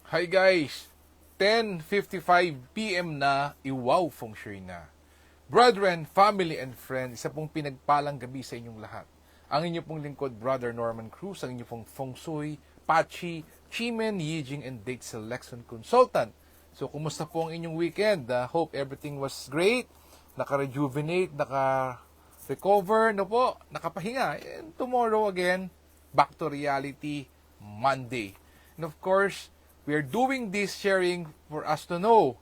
Hi guys! 10:55 PM na, iwaw feng shui na. Brethren, family and friends, isa pong pinagpalang gabi sa inyong lahat. Ang inyong pong lingkod, Brother Norman Cruz, ang inyong pong feng shui, pachi, chimen, yijing, and date selection consultant. So, kumusta po ang inyong weekend? Hope everything was great, naka-rejuvenate, naka-recover, no po, nakapahinga. And tomorrow again, back to reality, Monday. And of course, we are doing this sharing for us to know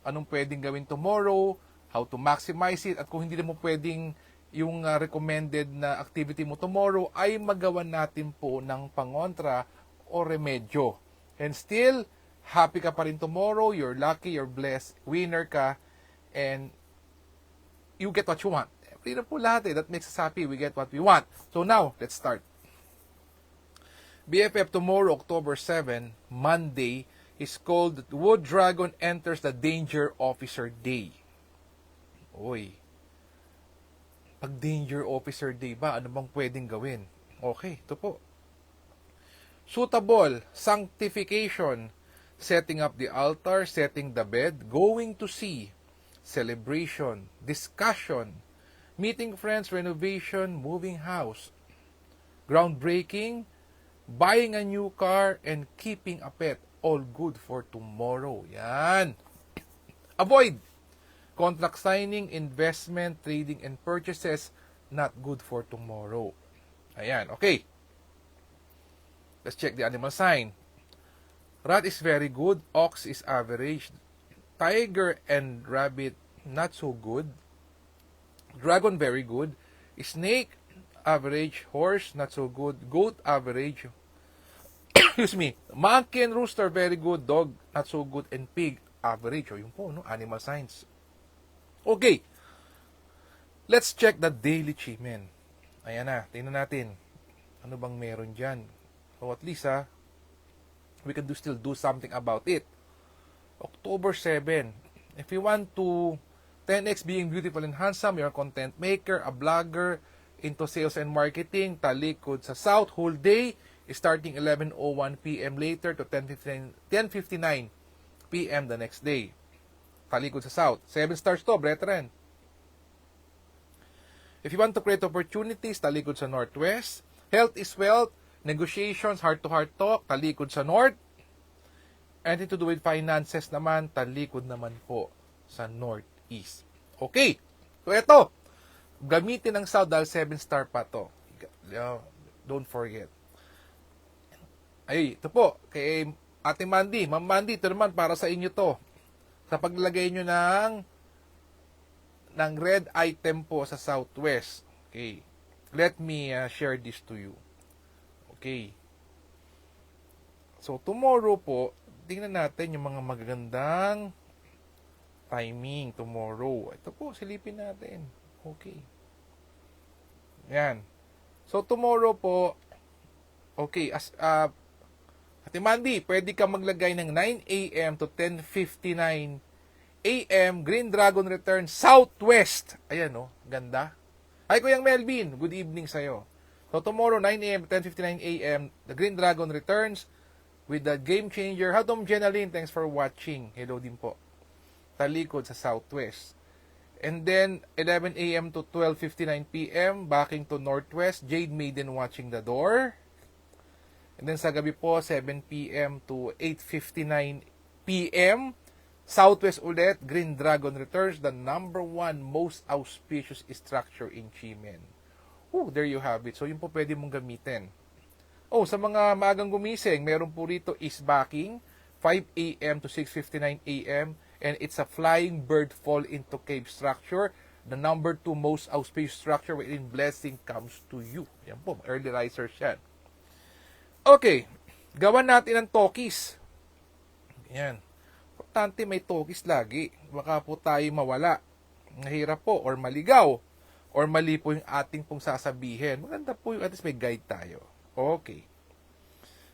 anong pwedeng gawin tomorrow, how to maximize it, at kung hindi mo pwedeng yung recommended na activity mo tomorrow, ay magawa natin po ng pangontra o remedyo. And still, happy ka pa rin tomorrow, you're lucky, you're blessed, winner ka, and you get what you want. Freedom po lahat that makes us happy, we get what we want. So now, let's start. BFF tomorrow, October 7, Monday, is called Wood Dragon Enters the Danger Officer Day. Oy, pag Danger Officer Day ba, ano bang pwedeng gawin? Okay, ito po. Suitable, sanctification, setting up the altar, setting the bed, going to sea, celebration, discussion, meeting friends, renovation, moving house, groundbreaking, buying a new car, and keeping a pet, all good for tomorrow. Yan. Avoid contract signing, investment, trading, and purchases, not good for tomorrow. Ayan, okay. Let's check the animal sign. Rat is very good, ox is average, tiger and rabbit, not so good, dragon very good, snake average, horse not so good, goat average, excuse me, monkey and rooster very good, dog not so good, and pig average. O yun po, no? Animal signs. Okay, let's check the daily chimen. Ayan na, tingnan natin. Ano bang meron dyan? So at least we can still do something about it. October 7, if you want to 10x being beautiful and handsome, you're a content maker, a blogger, into sales and marketing, talikod sa South, whole day, starting 11:01 p.m. later to 10:59 p.m. the next day. Talikod sa South. 7 stars to, brethren. If you want to create opportunities, talikod sa Northwest. Health is wealth, negotiations, heart-to-heart talk, talikod sa North. Anything to do with finances naman, talikod naman po sa Northeast. Okay. So, ito. Gamitin ang South dahil 7 star pa to. Don't forget. Ay, ito po. Kay Ate Mandy. Ma'am Mandy, ito naman para sa inyo to. Sa paglagay nyo ng red item po sa Southwest. Okay. Let me share this to you. Okay. So, tomorrow po, tingnan natin yung mga magagandang timing tomorrow. Ito po, silipin natin. Okay. Yan. So, tomorrow po, okay, Ate Mandy, pwede ka maglagay ng 9 a.m. to 10:59 a.m. Green Dragon Return Southwest. Ayan, no? Ganda. Hi, Kuyang Melvin. Good evening sa'yo. So, tomorrow, 9 a.m. to 10:59 a.m. The Green Dragon returns with the Game Changer. Hadom Jenaline, thanks for watching. Hello din po. Talikod sa Southwest. And then, 11 a.m. to 12:59 p.m., backing to Northwest, Jade Maiden watching the door. And then sa gabi po, 7 p.m. to 8:59 p.m., Southwest ulit, Green Dragon returns, the number 1 most auspicious structure in Chimen. Oh, there you have it. So, yun po pwede mong gamitin. Oh, sa mga maagang gumising, meron po rito is backing, 5 a.m. to 6:59 a.m., and it's a flying bird fall into cave structure, the number 2 most auspicious structure wherein blessing comes to you. Yan po, early risers yan. Okay, gawan natin ang tokis. Yan. Importante may tokis lagi. Baka po tayo mawala. Nahirap po, or maligaw, or mali po yung ating pong sasabihin. Maganda po yung at least may guide tayo. Okay.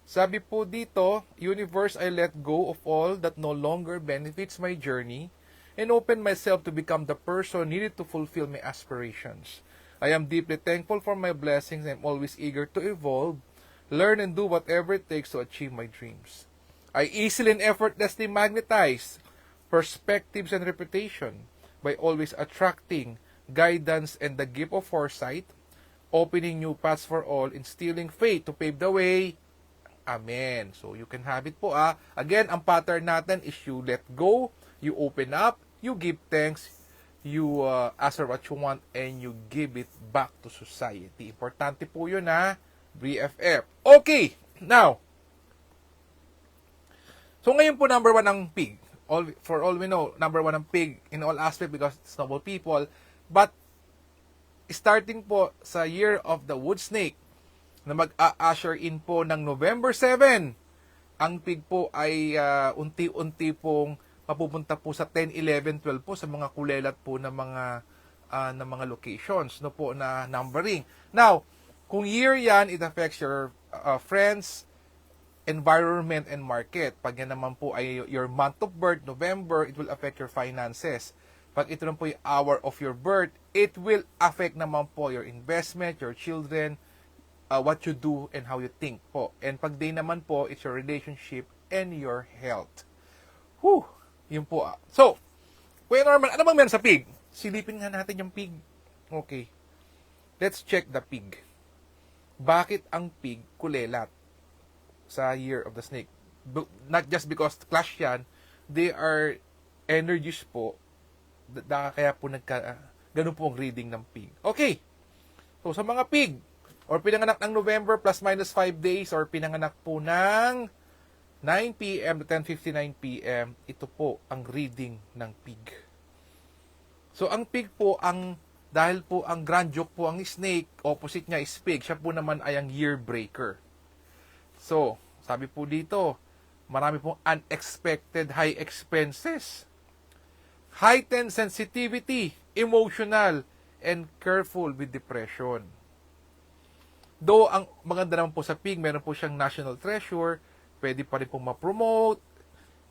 Sabi po dito, Universe, I let go of all that no longer benefits my journey and open myself to become the person needed to fulfill my aspirations. I am deeply thankful for my blessings and I'm always eager to evolve, learn, and do whatever it takes to achieve my dreams. I easily and effortlessly magnetize perspectives and reputation by always attracting guidance and the gift of foresight, opening new paths for all, instilling faith to pave the way. Amen. So, you can have it po. Again, ang pattern natin is you let go, you open up, you give thanks, you ask for what you want, and you give it back to society. Importante po yun, BFF. Okay, now, so ngayon po number 1 ang pig. For all we know, number 1 ang pig in all aspects because it's noble people. But, starting po sa year of the wood snake, na mag-a-usher in po ng November 7, ang pig po ay unti-unti pong mapupunta po sa 10, 11, 12 po sa mga kulelat po ng mga locations no po na numbering. Now, kung year yan, it affects your friends, environment, and market. Pag yan naman po ay your month of birth, November, it will affect your finances. Pag ito naman po yung hour of your birth, it will affect naman po your investment, your children, what you do, and how you think po. And pag day naman po, it's your relationship and your health. Whew! Yun po. So, Kuya Norman, ano bang meron sa pig? Silipin nga natin yung pig. Okay. Let's check the pig. Bakit ang pig kulelat sa year of the snake? Not just because clash yan, they are energies po. Kaya po ganun po ang reading ng pig. Okay. So, sa mga pig, or pinanganak ng November plus minus 5 days, or pinanganak po ng 9 p.m. to 10:59 p.m., ito po ang reading ng pig. So, ang pig po, dahil po ang grand joke po ang snake, opposite niya is pig, siya po naman ay ang year breaker. So, sabi po dito, marami pong unexpected high expenses, heightened sensitivity, emotional, and careful with depression. Though, ang maganda naman po sa pig, meron po siyang national treasure, pwede pa rin pong ma-promote,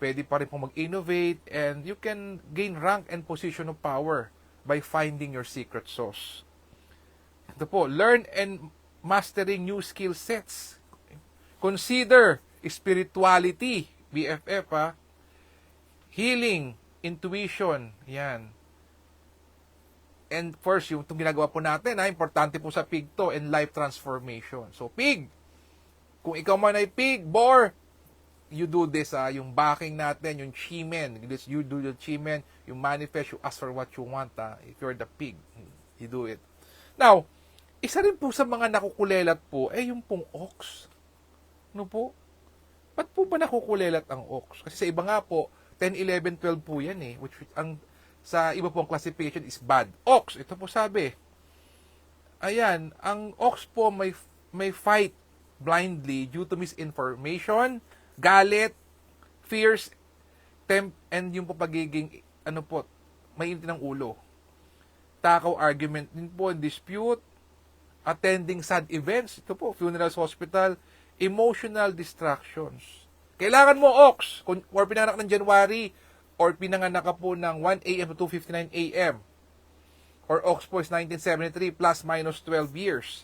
pwede pa rin pong mag-innovate, and you can gain rank and position of power by finding your secret sauce. Ito po, learn and mastering new skill sets. Consider spirituality, BFF, healing, intuition, yan. And first, yung itong ginagawa po natin, importante po sa pig to, and life transformation. So, pig, kung ikaw man ay pig, boar, you do this, yung backing natin, yung chi-men, you do the chi-men, you manifest, you ask for what you want, if you're the pig, you do it. Now, isa rin po sa mga nakukulelat po, yung pong ox. Ano po? Ba't po ba nakukulelat ang ox? Kasi sa iba nga po, 10, 11, 12 po yan which sa iba pong classification is bad. Ox, ito po sabi. Ayan, ang ox po may fight blindly due to misinformation, galit, fears, and yung po pagiging, mainit ng ulo. Takaw argument din po, dispute, attending sad events, ito po, funerals, hospital, emotional distractions. Kailangan mo, ox, or pinanganak ng January, or pinanganak ka po ng 1 a.m. to 2:59 a.m. Or ox po is 1973 plus minus 12 years.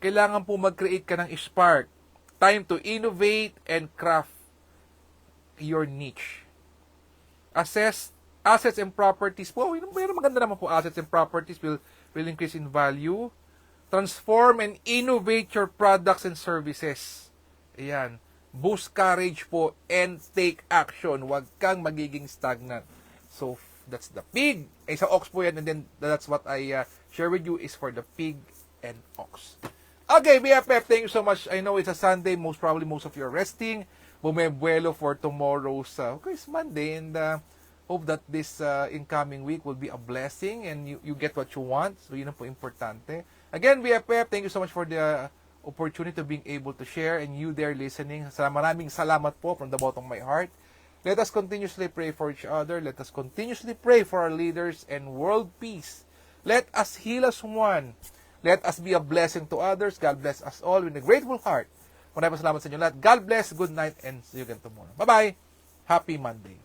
Kailangan po mag-create ka ng spark. Time to innovate and craft your niche. Assess assets and properties po. Pero maganda naman po, assets and properties will increase in value. Transform and innovate your products and services. Ayan. Boost courage po and take action. Huwag kang magiging stagnant. So, that's the pig. Sa ox po yan, and then that's what I share with you is for the pig and ox. Okay, BFF, thank you so much. I know it's a Sunday. Most probably most of you are resting. Bumebuelo for tomorrow's it's Monday, and hope that this incoming week will be a blessing and you get what you want. So, yun ang po importante. Again, BFF, thank you so much for the opportunity to being able to share, and you there listening. Maraming salamat po from the bottom of my heart. Let us continuously pray for each other. Let us continuously pray for our leaders and world peace. Let us heal as one. Let us be a blessing to others. God bless us all with a grateful heart. Maraming salamat sa inyo lahat. God bless, good night, and see you again tomorrow. Bye-bye. Happy Monday.